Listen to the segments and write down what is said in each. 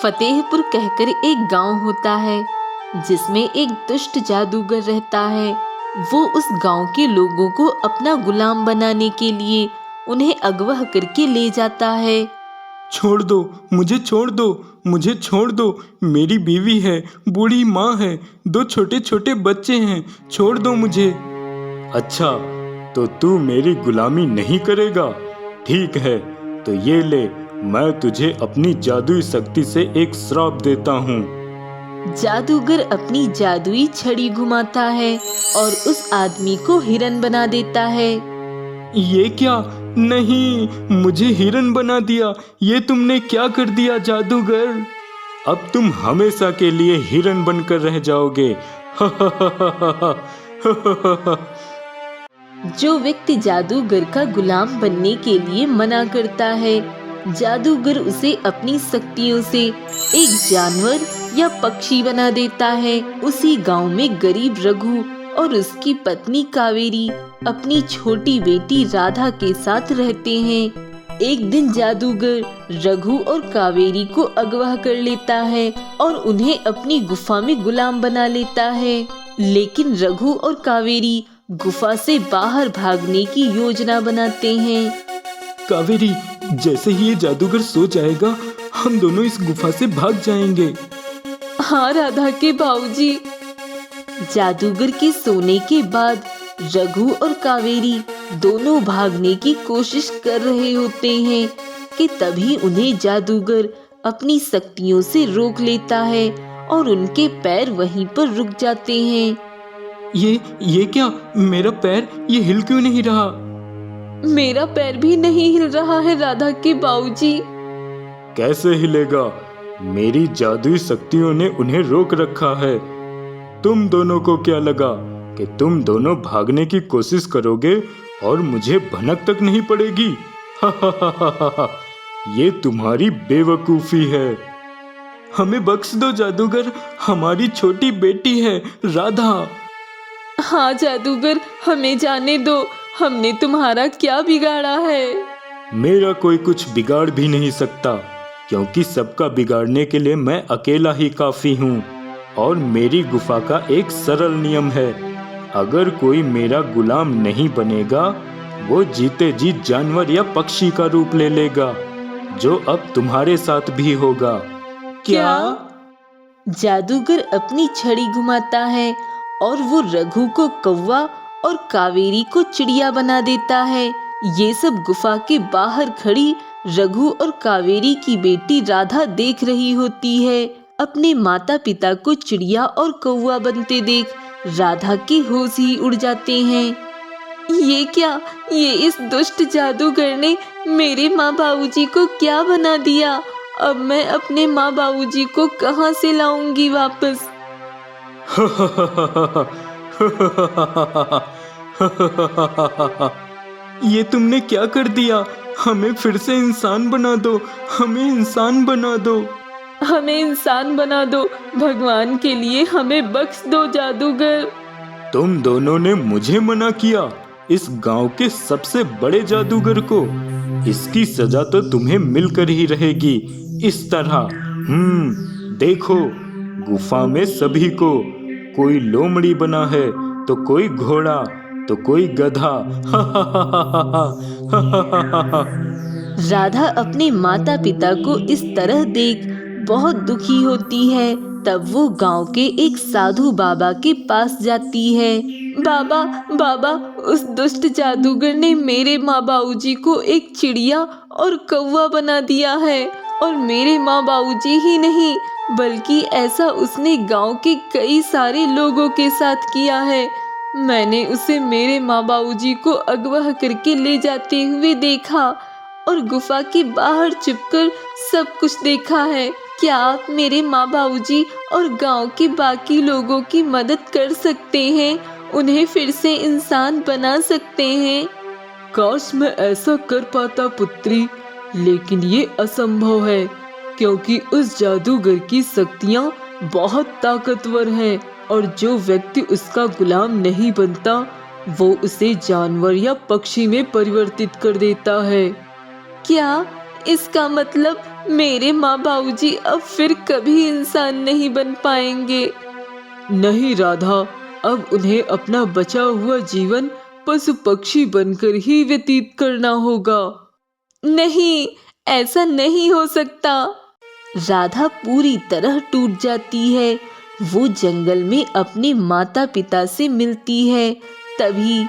फतेहपुर कहकर एक गांव होता है जिसमें एक दुष्ट जादूगर रहता है। वो उस गांव के लोगों को अपना गुलाम बनाने के लिए उन्हें अगवा करके ले जाता है। छोड़ दो, मुझे छोड़ दो, मुझे छोड़ दो। मेरी बीवी है, बूढ़ी माँ है, 2 छोटे छोटे बच्चे हैं, छोड़ दो मुझे। अच्छा, तो तू मेरी गुलामी नहीं करेगा? ठीक है, तो ये ले, मैं तुझे अपनी जादुई शक्ति से एक श्राप देता हूँ। जादूगर अपनी जादुई छड़ी घुमाता है और उस आदमी को हिरन बना देता है। ये क्या? नहीं, मुझे हिरन बना दिया। ये तुमने क्या कर दिया जादूगर? अब तुम हमेशा के लिए हिरन बनकर रह जाओगे। जो व्यक्ति जादूगर का गुलाम बनने के लिए मना करता है, जादूगर उसे अपनी शक्तियों से एक जानवर या पक्षी बना देता है। उसी गांव में गरीब रघु और उसकी पत्नी कावेरी अपनी छोटी बेटी राधा के साथ रहते हैं। एक दिन जादूगर रघु और कावेरी को अगवा कर लेता है और उन्हें अपनी गुफा में गुलाम बना लेता है। लेकिन रघु और कावेरी गुफा से बाहर भागने की योजना बनाते हैं। कावेरी, जैसे ही ये जादूगर सो जाएगा, हम दोनों इस गुफा से भाग जाएंगे। हाँ राधा के बाबूजी। जादूगर के सोने के बाद रघु और कावेरी दोनों भागने की कोशिश कर रहे होते हैं कि तभी उन्हें जादूगर अपनी शक्तियों से रोक लेता है और उनके पैर वहीं पर रुक जाते हैं। ये क्या? मेरा पैर ये हिल क्यों नहीं रहा? मेरा पैर भी नहीं हिल रहा है राधा के बाबूजी। कैसे हिलेगा? मेरी जादुई शक्तियों ने उन्हें रोक रखा है। तुम दोनों को क्या लगा कि तुम दोनों भागने की कोशिश करोगे और मुझे भनक तक नहीं पड़ेगी? ये तुम्हारी बेवकूफी है। हमें बख्श दो जादूगर, हमारी छोटी बेटी है राधा। हाँ जादूगर, हमें जाने दो, हमने तुम्हारा क्या बिगाड़ा है? मेरा कोई कुछ बिगाड़ भी नहीं सकता, क्योंकि सबका बिगाड़ने के लिए मैं अकेला ही काफी हूँ। और मेरी गुफा का एक सरल नियम है, अगर कोई मेरा गुलाम नहीं बनेगा, वो जीते जी जानवर या पक्षी का रूप ले लेगा, जो अब तुम्हारे साथ भी होगा। क्या? जादूगर अपनी छड़ी घुमाता है और वो रघु को कौवा और कावेरी को चिड़िया बना देता है। ये सब गुफा के बाहर खड़ी रघु और कावेरी की बेटी राधा देख रही होती है। अपने माता पिता को चिड़िया और कौवा बनते देख राधा के होश ही उड़ जाते हैं। ये क्या? ये इस दुष्ट जादूगर ने मेरे माँ बाबूजी को क्या बना दिया? अब मैं अपने माँ बाबूजी को कहाँ से लाऊंगी वापस? ये तुमने क्या कर दिया? हमें फिर से इंसान बना दो, हमें इंसान बना दो। हमें इंसान बना दो, भगवान के लिए हमें बख्श दो जादूगर। तुम दोनों ने मुझे मना किया, इस गांव के सबसे बड़े जादूगर को। इसकी सजा तो तुम्हें मिलकर ही रहेगी। इस तरह देखो, गुफा में सभी को, कोई लोमड़ी बना है तो कोई घोड़ा तो कोई गधा। राधा अपने माता पिता को इस तरह देख बहुत दुखी होती है। तब वो गांव के एक साधु बाबा के पास जाती है। बाबा, बाबा, उस दुष्ट जादूगर ने मेरे माँ बाबूजी को एक चिड़िया और कौवा बना दिया है, और मेरे माँ बाबूजी ही नहीं, बल्कि ऐसा उसने गांव के कई सारे लोगों के साथ किया है। मैंने उसे मेरे माँ बाबूजी को अगवा करके ले जाते हुए देखा और गुफा के बाहर छिपकर सब कुछ देखा है। क्या आप मेरे माँ बाबूजी और गांव के बाकी लोगों की मदद कर सकते हैं? उन्हें फिर से इंसान बना सकते हैं? काश मैं ऐसा कर पाता पुत्री, लेकिन ये असंभव है, क्योंकि उस जादूगर की शक्तियाँ बहुत ताकतवर हैं और जो व्यक्ति उसका गुलाम नहीं बनता, वो उसे जानवर या पक्षी में परिवर्तित कर देता है। क्या इसका मतलब मेरे माँ बाबूजी अब फिर कभी इंसान नहीं बन पाएंगे। नहीं राधा, अब उन्हें अपना बचा हुआ जीवन पशु पक्षी बनकर ही व्यतीत करना होगा। नहीं, ऐसा नहीं हो सकता। राधा पूरी तरह टूट जाती है। वो जंगल में अपने माता पिता से मिलती है। तभी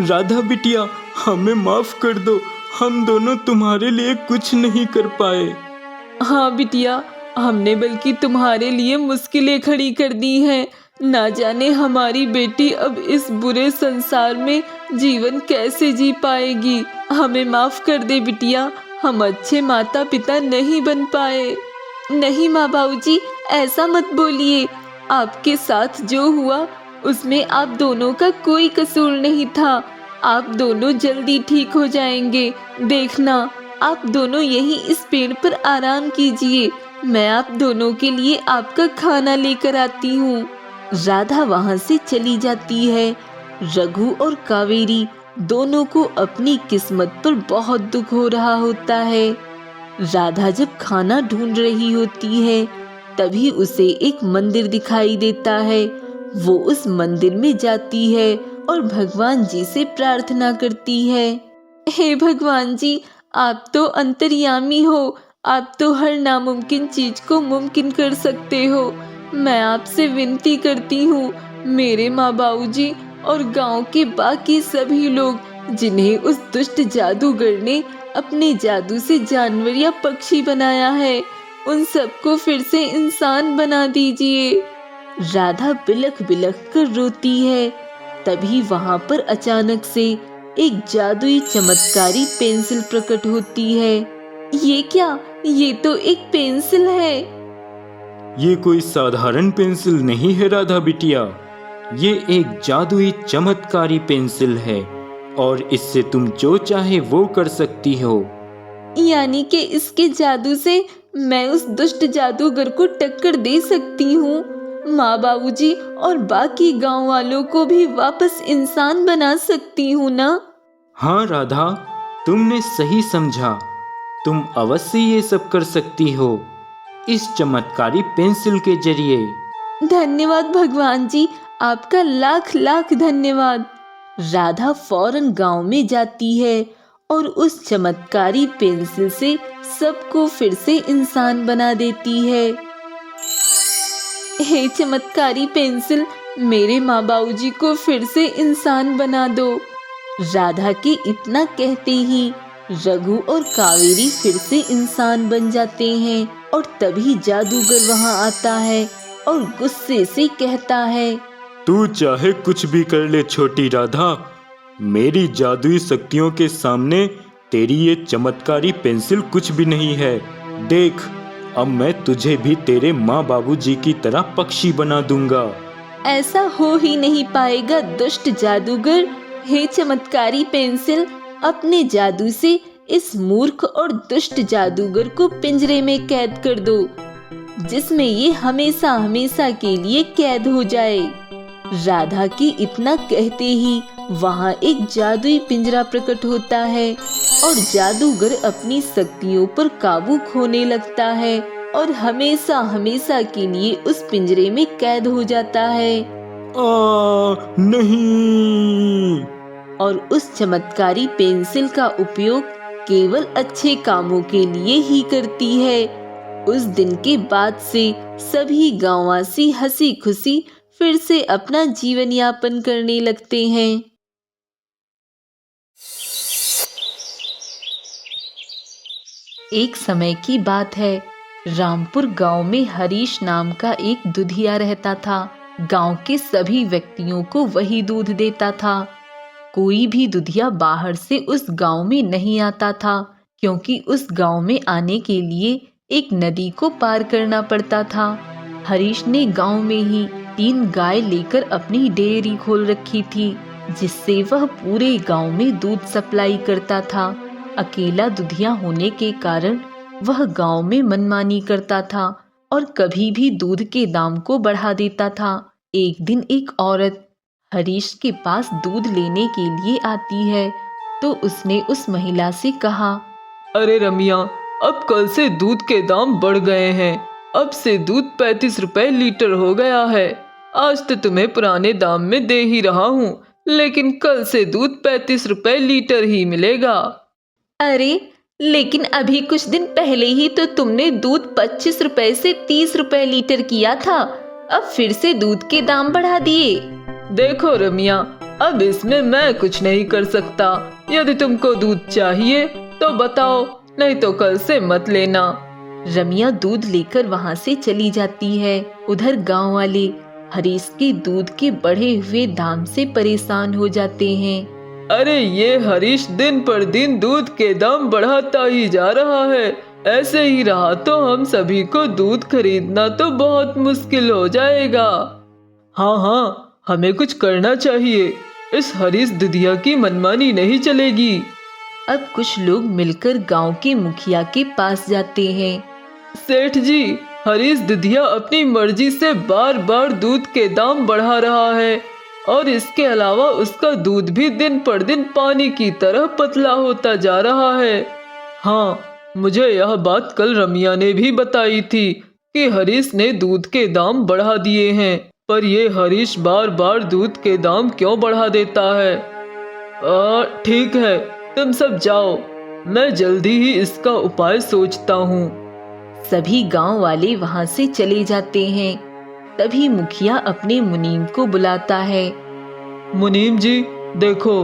राधा बिटिया, हमें माफ कर दो, हम दोनों तुम्हारे लिए कुछ नहीं कर पाए। हाँ बिटिया, हमने बल्कि तुम्हारे लिए मुश्किलें खड़ी कर दी हैं। ना जाने हमारी बेटी अब इस बुरे संसार में जीवन कैसे जी पाएगी। हमें माफ कर दे बिटिया, हम अच्छे माता पिता नहीं बन पाए। नहीं माँ बाबूजी, ऐसा मत बोलिए। आपके साथ जो हुआ उसमें आप दोनों का कोई कसूर नहीं था। आप दोनों जल्दी ठीक हो जाएंगे। देखना, आप दोनों यहीं इस पेड़ पर आराम कीजिए। मैं आप दोनों के लिए आपका खाना लेकर आती हूँ। राधा वहाँ से चली जाती है। रघु और कावेरी दोनों को अपनी किस्मत पर बहुत दुख हो रहा होता है। राधा जब खाना ढूंढ रही होती है तभी उसे एक मंदिर दिखाई देता है। वो उस मंदिर में जाती है और भगवान जी से प्रार्थना करती है। हे भगवान जी, आप तो अंतर्यामी हो। आप तो हर नामुमकिन चीज को मुमकिन कर सकते हो। मैं आपसे विनती करती हूँ, मेरे माँ बाबूजी और गांव के बाकी सभी लोग जिन्हें उस दुष्ट जादूगर ने अपने जादू से जानवर या पक्षी बनाया है, उन सबको फिर से इंसान बना दीजिए। राधा बिलख बिलख कर रोती है। तभी वहां पर अचानक से एक जादुई चमत्कारी पेंसिल प्रकट होती है। ये क्या? ये तो एक पेंसिल है। ये कोई साधारण पेंसिल नहीं है राधा बिटिया, ये एक जादुई चमत्कारी पेंसिल है और इससे तुम जो चाहे वो कर सकती हो। यानी कि इसके जादू से मैं उस दुष्ट जादूगर को टक्कर दे सकती हूँ। माँ बाबूजी और बाकी गांव वालों को भी वापस इंसान बना सकती हूँ ना? हाँ राधा, तुमने सही समझा। तुम अवश्य ये सब कर सकती हो इस चमत्कारी पेंसिल के जरिए। धन्यवाद भगवान जी, आपका लाख लाख धन्यवाद। राधा फौरन गांव में जाती है और उस चमत्कारी पेंसिल से सबको फिर से इंसान बना देती है। हे चमत्कारी पेंसिल, मेरे माँ बाबूजी को फिर से इंसान बना दो। राधा के इतना कहते ही रघु और कावेरी फिर से इंसान बन जाते हैं और तभी जादूगर वहां आता है और गुस्से से कहता है, तू चाहे कुछ भी कर ले छोटी राधा, मेरी जादुई शक्तियों के सामने तेरी ये चमत्कारी पेंसिल कुछ भी नहीं है। देख, अब मैं तुझे भी तेरे माँ बाबूजी की तरह पक्षी बना दूंगा। ऐसा हो ही नहीं पाएगा दुष्ट जादूगर। हे चमत्कारी पेंसिल, अपने जादू से इस मूर्ख और दुष्ट जादूगर को पिंजरे में कैद कर दो, जिसमें ये हमेशा हमेशा के लिए कैद हो जाए। राधा के इतना कहते ही वहाँ एक जादुई पिंजरा प्रकट होता है और जादूगर अपनी शक्तियों पर काबू खोने लगता है और हमेशा हमेशा के लिए उस पिंजरे में कैद हो जाता है। नहीं। और उस चमत्कारी पेंसिल का उपयोग केवल अच्छे कामों के लिए ही करती है। उस दिन के बाद से सभी गांववासी हंसी खुशी फिर से अपना जीवन यापन करने लगते हैं। एक समय की बात है, रामपुर गांव में हरीश नाम का एक दुधिया रहता था। गांव के सभी व्यक्तियों को वही दूध देता था। कोई भी दुधिया बाहर से उस गांव में नहीं आता था, क्योंकि उस गांव में आने के लिए एक नदी को पार करना पड़ता था। हरीश ने गांव में ही 3 गाय लेकर अपनी डेयरी खोल रखी थी, जिससे वह पूरे गांव में दूध सप्लाई करता था। अकेला दुधिया होने के कारण वह गांव में मनमानी करता था और कभी भी दूध के दाम को बढ़ा देता था। एक दिन एक औरत हरीश के पास दूध लेने के लिए आती है, तो उसने उस महिला से कहा, अरे रमिया, अब कल से दूध के दाम बढ़ गए हैं। अब से दूध 35 रुपए लीटर हो गया है। आज तो तुम्हें पुराने दाम में दे ही रहा हूँ, लेकिन कल से दूध 35 रुपए लीटर ही मिलेगा। अरे लेकिन अभी कुछ दिन पहले ही तो तुमने दूध 25 रुपए से 30 रुपए लीटर किया था, अब फिर से दूध के दाम बढ़ा दिए। देखो रमिया, अब इसमें मैं कुछ नहीं कर सकता। यदि तुमको दूध चाहिए तो बताओ, नहीं तो कल से मत लेना। रमिया दूध लेकर वहां से चली जाती है। उधर गांव वाले हरीश के दूध के बढ़े हुए दाम से परेशान हो जाते हैं। अरे ये हरीश दिन पर दिन दूध के दाम बढ़ाता ही जा रहा है। ऐसे ही रहा तो हम सभी को दूध खरीदना तो बहुत मुश्किल हो जाएगा। हाँ हाँ, हमें कुछ करना चाहिए। इस हरीश दुधिया की मनमानी नहीं चलेगी। अब कुछ लोग मिलकर गांव के मुखिया के पास जाते हैं। सेठ जी, हरीश दुधिया अपनी मर्जी से बार बार दूध के दाम बढ़ा रहा है और इसके अलावा उसका दूध भी दिन पर दिन पानी की तरह पतला होता जा रहा है। हाँ, मुझे यह बात कल रमिया ने भी बताई थी कि हरीश ने दूध के दाम बढ़ा दिए हैं, पर ये हरीश बार बार दूध के दाम क्यों बढ़ा देता है। ठीक है, तुम सब जाओ, मैं जल्दी ही इसका उपाय सोचता हूँ। सभी गांव वाले वहां से चले जाते हैं। तभी मुखिया अपने मुनीम को बुलाता है। मुनीम जी, देखो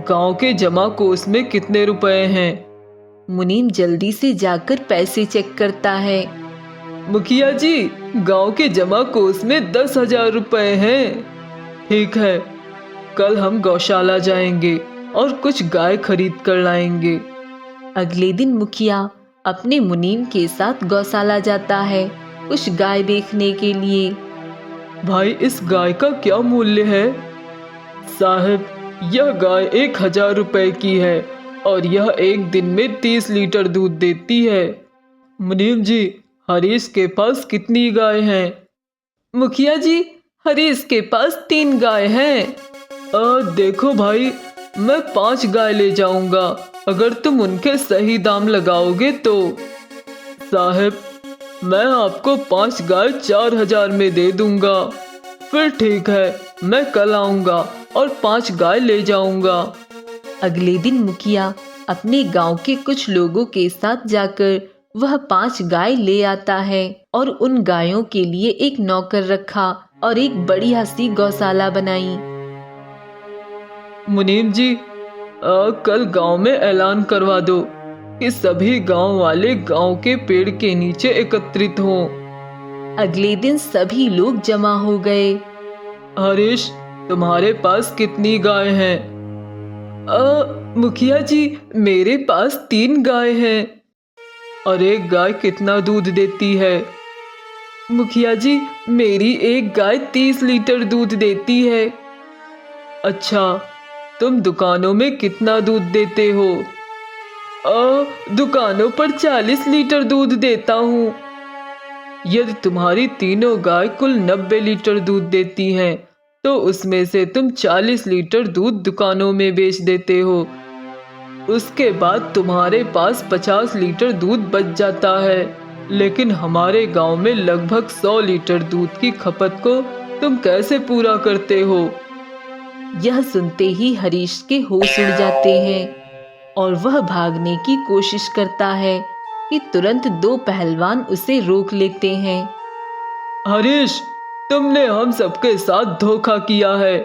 गांव के जमा कोष में कितने रुपए हैं। मुनीम जल्दी से जाकर पैसे चेक करता है। मुखिया जी, गांव के जमा कोष में 10,000 रुपए हैं। ठीक है, कल हम गौशाला जाएंगे और कुछ गाय खरीद कर लाएंगे। अगले दिन मुखिया अपने मुनीम के साथ गौशाला जाता है कुछ गाय देखने के लिए। भाई, इस गाय का क्या मूल्य है? साहब, यह गाय 1,000 रुपए की है और यह एक दिन में 30 लीटर दूध देती है। मुनीम जी, हरीश के पास कितनी गाय हैं? मुखिया जी, हरीश के पास 3 गाय हैं। देखो भाई, मैं 5 गाय ले जाऊंगा अगर तुम उनके सही दाम लगाओगे तो। साहब, मैं आपको 5 गाय 4,000 में दे दूंगा। फिर ठीक है, मैं कल आऊंगा और 5 गाय ले जाऊंगा। अगले दिन मुखिया अपने गांव के कुछ लोगों के साथ जाकर वह 5 गाय ले आता है और उन गायों के लिए एक नौकर रखा और एक बढ़िया सी गौशाला बनाई। मुनीम जी, कल गांव में ऐलान करवा दो कि सभी गांव वाले गांव के पेड़ के नीचे एकत्रित हों। अगले दिन सभी लोग जमा हो गए। हरीश, तुम्हारे पास कितनी गाय हैं? मुखिया जी, मेरे पास 3 गाय हैं। और एक गाय कितना दूध देती है? मुखिया जी, मेरी एक गाय 30 लीटर दूध देती है। अच्छा, तुम दुकानों में कितना दूध देते हो? दुकानों पर 40 लीटर दूध देता हूँ। यदि तुम्हारी तीनों गाय कुल 90 लीटर दूध देती हैं, तो उसमें से तुम 40 लीटर दूध दुकानों में बेच देते हो। उसके बाद तुम्हारे पास 50 लीटर दूध बच जाता है। लेकिन हमारे गांव में लगभग 100 लीटर दूध की खपत को तुम कैसे पूरा करते हो? यह सुनते ही हरीश के होश उड़ जाते हैं और वह भागने की कोशिश करता है कि तुरंत 2 पहलवान उसे रोक लेते हैं। हरीश, तुमने हम सबके साथ धोखा किया है।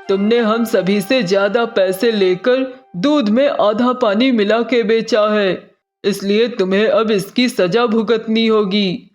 तुमने हम सभी से ज्यादा पैसे लेकर दूध में आधा पानी मिला के बेचा है, इसलिए तुम्हें अब इसकी सजा भुगतनी होगी।